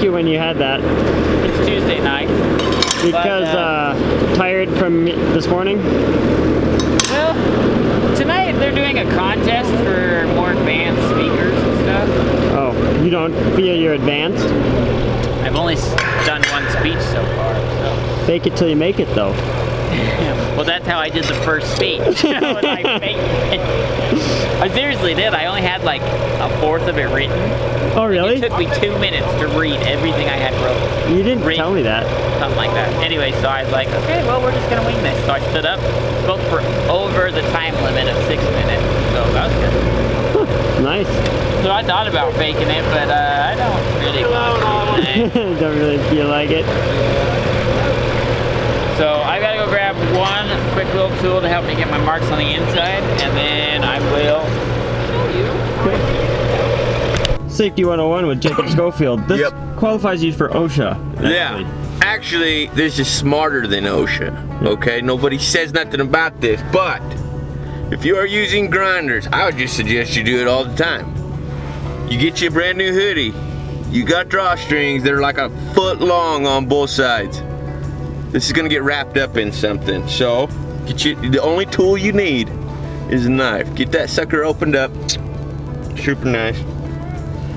When you had that? It's Tuesday night. Because tired from this morning? Well, tonight they're doing a contest for more advanced speakers and stuff. Oh, you don't feel you're advanced? I've only done one speech so far. So. Fake it till you make it, though. Well, that's how I did the first speech. I seriously did. I only had like a fourth of it written. Oh, really? It took me 2 minutes to read everything I had wrote. You didn't tell me that. Something like that. Anyway, so I was like, okay, well, we're just going to wing this. So I stood up, spoke for over the time limit of 6 minutes. So that was good. Nice. So I thought about faking it, but I don't really want to. Don't really feel like it. So I gotta go grab one quick little tool to help me get my marks on the inside, and then I will show you. Safety 101 with Jacob Schofield. This qualifies you for OSHA. Actually. Yeah. Actually, this is smarter than OSHA. Okay, nobody says nothing about this, but if you are using grinders, I would just suggest you do it all the time. You get you a brand new hoodie. You got drawstrings that are like a foot long on both sides. This is gonna get wrapped up in something. So, the only tool you need is a knife. Get that sucker opened up, super nice.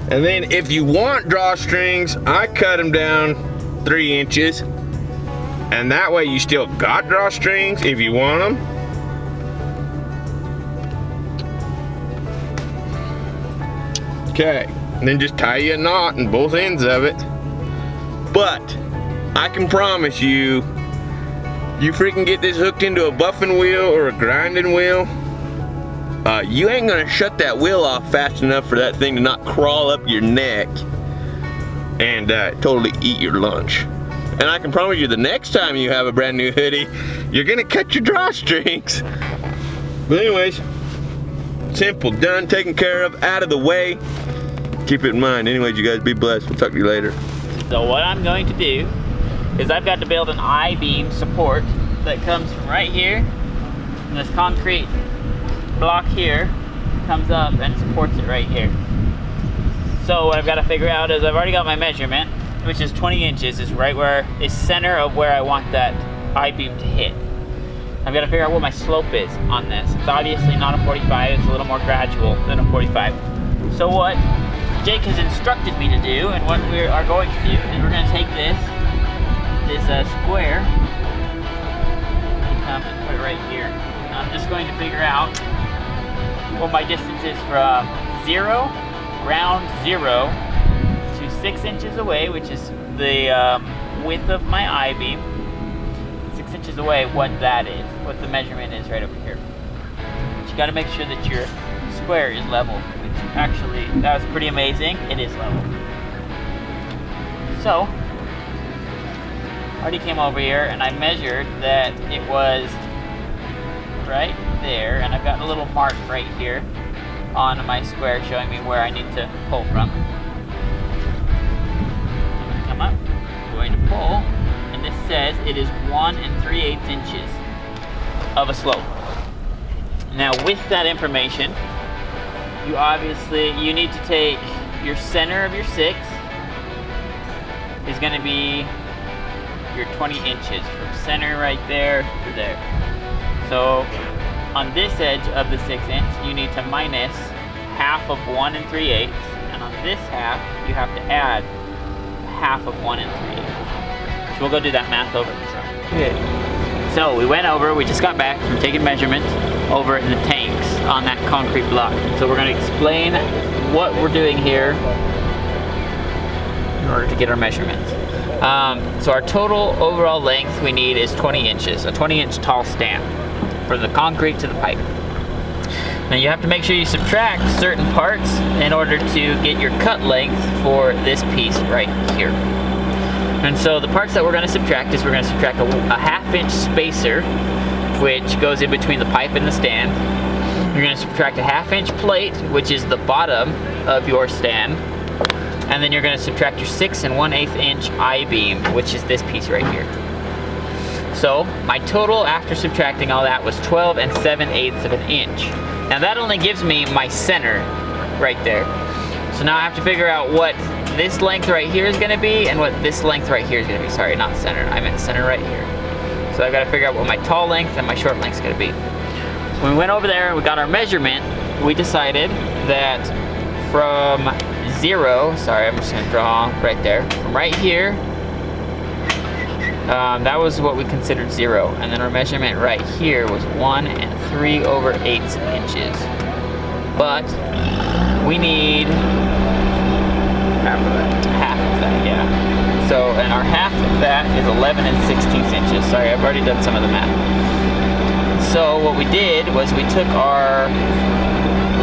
And then if you want drawstrings, I cut them down 3 inches. And that way you still got drawstrings if you want them. Okay, and then just tie you a knot in both ends of it. But I can promise you, you freaking get this hooked into a buffing wheel or a grinding wheel, you ain't gonna shut that wheel off fast enough for that thing to not crawl up your neck and totally eat your lunch. And I can promise you the next time you have a brand new hoodie, you're gonna cut your drawstrings. But anyways, simple, done, taken care of, out of the way. Keep it in mind. Anyways, you guys be blessed. We'll talk to you later. So what I'm going to do is I've got to build an I-beam support that comes from right here, and this concrete block here comes up and supports it right here. So what I've got to figure out is I've already got my measurement, which is 20 inches, is right where is center of where I want that I-beam to hit. I've got to figure out what my slope is on this. It's obviously not a 45, it's a little more gradual than a 45. So what Jake has instructed me to do, and what we are going to do, is we're going to take this square and come and put it right here. And I'm just going to figure out what my distance is from ground zero to 6 inches away, which is the width of my I-beam. 6 inches away, what that is, what the measurement is right over here. But you got to make sure that your square is level, which actually, that was pretty amazing. It is level. So, I already came over here and I measured that it was right there, and I've got a little mark right here on my square showing me where I need to pull from. Come up, I'm going to pull, and this says it is 1 3/8 inches of a slope. Now with that information, you need to take your center of your 6 is going to be your 20 inches from center right there to there. So on this edge of the 6 inch, you need to minus half of 1 3/8, and on this half, you have to add half of 1 3/8. So we'll go do that math over. Okay. So we went over, we just got back from taking measurements over in the tanks on that concrete block. So we're going to explain what we're doing here in order to get our measurements. So our total overall length we need is 20 inches, a 20-inch tall stamp for the concrete to the pipe. Now you have to make sure you subtract certain parts in order to get your cut length for this piece right here. And so the parts that we're going to subtract is we're going to subtract a 1/2 inch spacer, which goes in between the pipe and the stand. You're gonna subtract a 1/2 inch plate, which is the bottom of your stand. And then you're gonna subtract your 6 1/8 inch I-beam, which is this piece right here. So my total after subtracting all that was 12 7/8 of an inch. Now that only gives me my center right there. So now I have to figure out what this length right here is gonna be and what this length right here is gonna be. Sorry, not center, I meant center right here. So I've gotta figure out what my tall length and my short length is gonna be. When we went over there and we got our measurement, we decided that from 0, sorry, I'm just gonna draw right there, from right here, that was what we considered 0. And then our measurement right here was 1 3/8 inches. But we need half of that, yeah. So, and our half of that is 11 16 inches. Sorry, I've already done some of the math. So what we did was we took our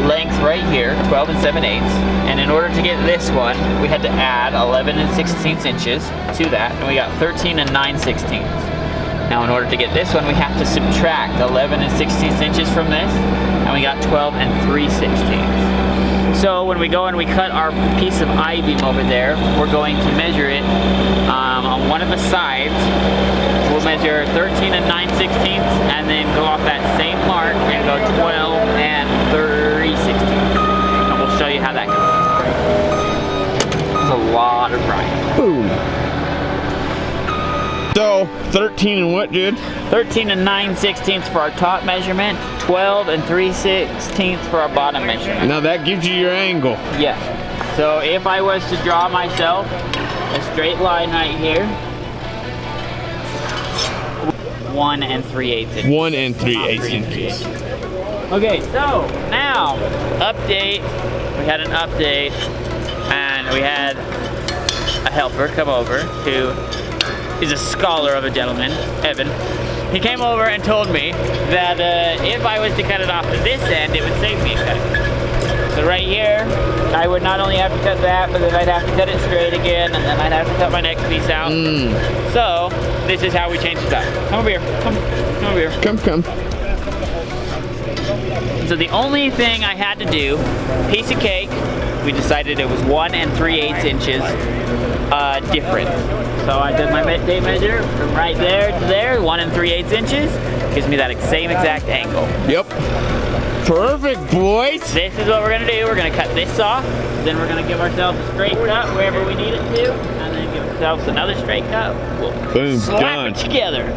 length right here, 12 7/8, and in order to get this one, we had to add 11 16 inches to that, and we got 13 9/16. Now in order to get this one, we have to subtract 11 16 inches from this, and we got 12 3/16. So when we go and we cut our piece of I-beam over there, we're going to measure it on one of the sides. We'll measure 13 9/16 and then go off that same mark and go 12 3/16. And we'll show you how that goes. There's a lot of grinding. Boom. So 13 and what, dude? 13 9/16 for our top measurement, 12 3/16 for our bottom measurement. Now that gives you your angle. Yeah. So if I was to draw myself a straight line right here, 1 3/8 inches. 1 3/8 inches. Okay, so now update. We had an update, and we had a helper come over who is a scholar of a gentleman, Evan. He came over and told me that if I was to cut it off at this end, it would save me a cut. So right here, I would not only have to cut that, but then I'd have to cut it straight again, and then I'd have to cut my next piece out. So this is how we changed it up. Come over here. Come over here. Come. So the only thing I had to do, piece of cake, we decided it was 1 3/8 inches different. So I did my tape measure from right there to there, 1 3/8 inches. Gives me that same exact angle. Yep. Perfect, boys. This is what we're gonna do. We're gonna cut this off, then we're gonna give ourselves a straight cut wherever we need it to, and then give ourselves another straight cut. We'll Boom, slap done. it together.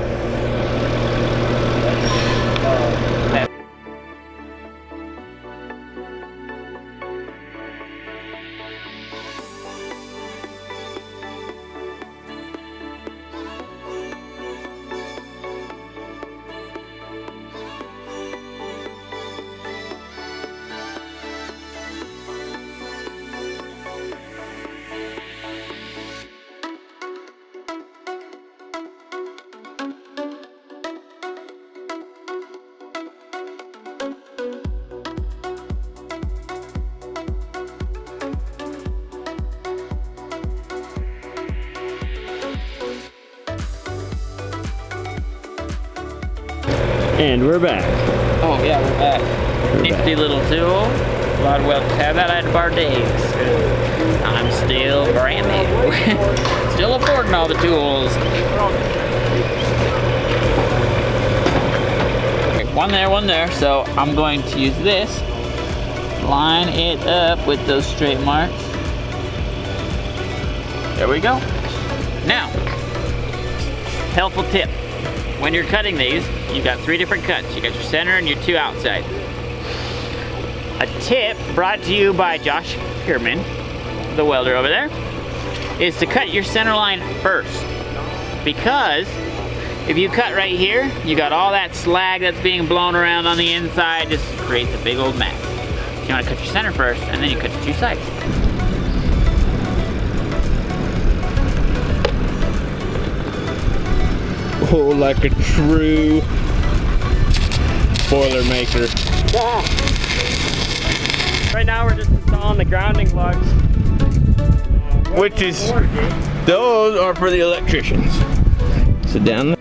And we're back. Oh yeah, we're back. Nifty little tool. A lot of welders have that. I had to borrow Dave's. I'm still brand new. Still affording all the tools. Okay, one there. So I'm going to use this. Line it up with those straight marks. There we go. Now, helpful tip. When you're cutting these, you've got 3 different cuts. You got your center and your 2 outside. A tip brought to you by Josh Pierman, the welder over there, is to cut your center line first. Because if you cut right here, you got all that slag that's being blown around on the inside, just creates a big old mess. So you want to cut your center first, and then you cut your 2 sides. Oh, like a true Boilermaker. Right now we're just installing the grounding lugs. Which is, those are for the electricians. So down there.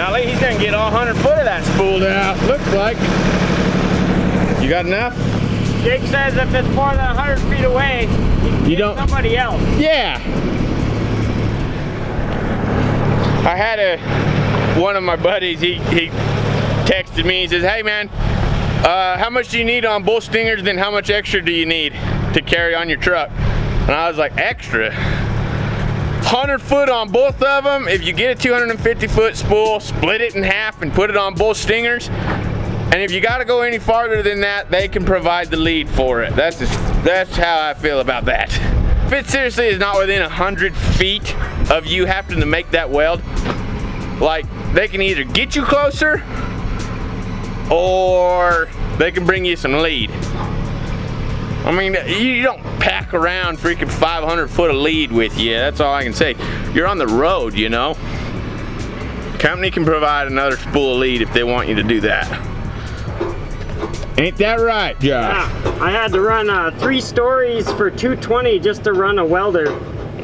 Golly, he's gonna get all 100 foot of that spooled out. Looks like. You got enough? Jake says if it's more than 100 feet away, You don't. somebody else. Yeah. I had one of my buddies, he texted me, he says, hey man, how much do you need on bull stingers, then how much extra do you need to carry on your truck? And I was like, extra? 100 foot on both of them. If you get a 250 foot spool, split it in half and put it on bull stingers. And if you gotta go any farther than that, they can provide the lead for it. That's how I feel about that. If it seriously is not within 100 feet of you having to make that weld, like they can either get you closer or they can bring you some lead. I mean, you don't pack around freaking 500 foot of lead with you. That's all I can say. You're on the road, you know. Company can provide another spool of lead if they want you to do that. Ain't that right, Josh? Yeah, I had to run 3 stories for 220 just to run a welder.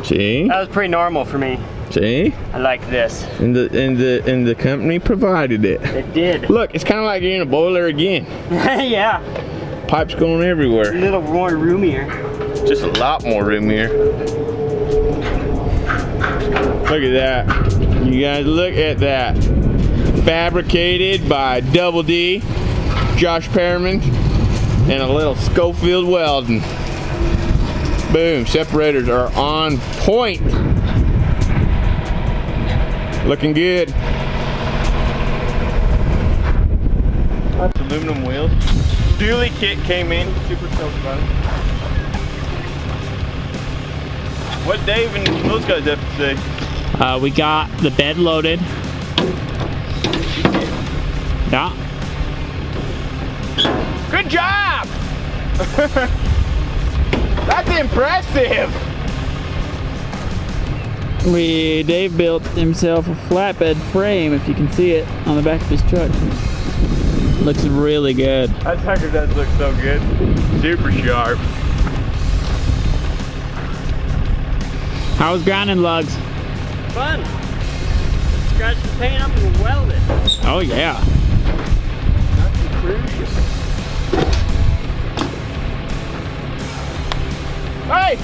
See? That was pretty normal for me. See? I like this. And the company provided it. It did. Look, it's kind of like you're in a boiler again. Yeah. Pipes going A everywhere. little more roomier. Just a lot more room here. Look at that. You guys look at that. Fabricated by Double D, Josh Perriman, and a little Schofield Welding. Boom, separators are on point. Looking good. Aluminum wheels. Dually kit came in, super stoked about it. What Dave and those guys have to say? We got the bed loaded. Yeah. Good job! That's impressive! Dave built himself a flatbed frame, if you can see it, on the back of his truck. Looks really good. That sucker does look so good. Super sharp. How was grinding lugs? Fun. Scratch the paint up and weld it. Oh yeah. That's crucial. Hey!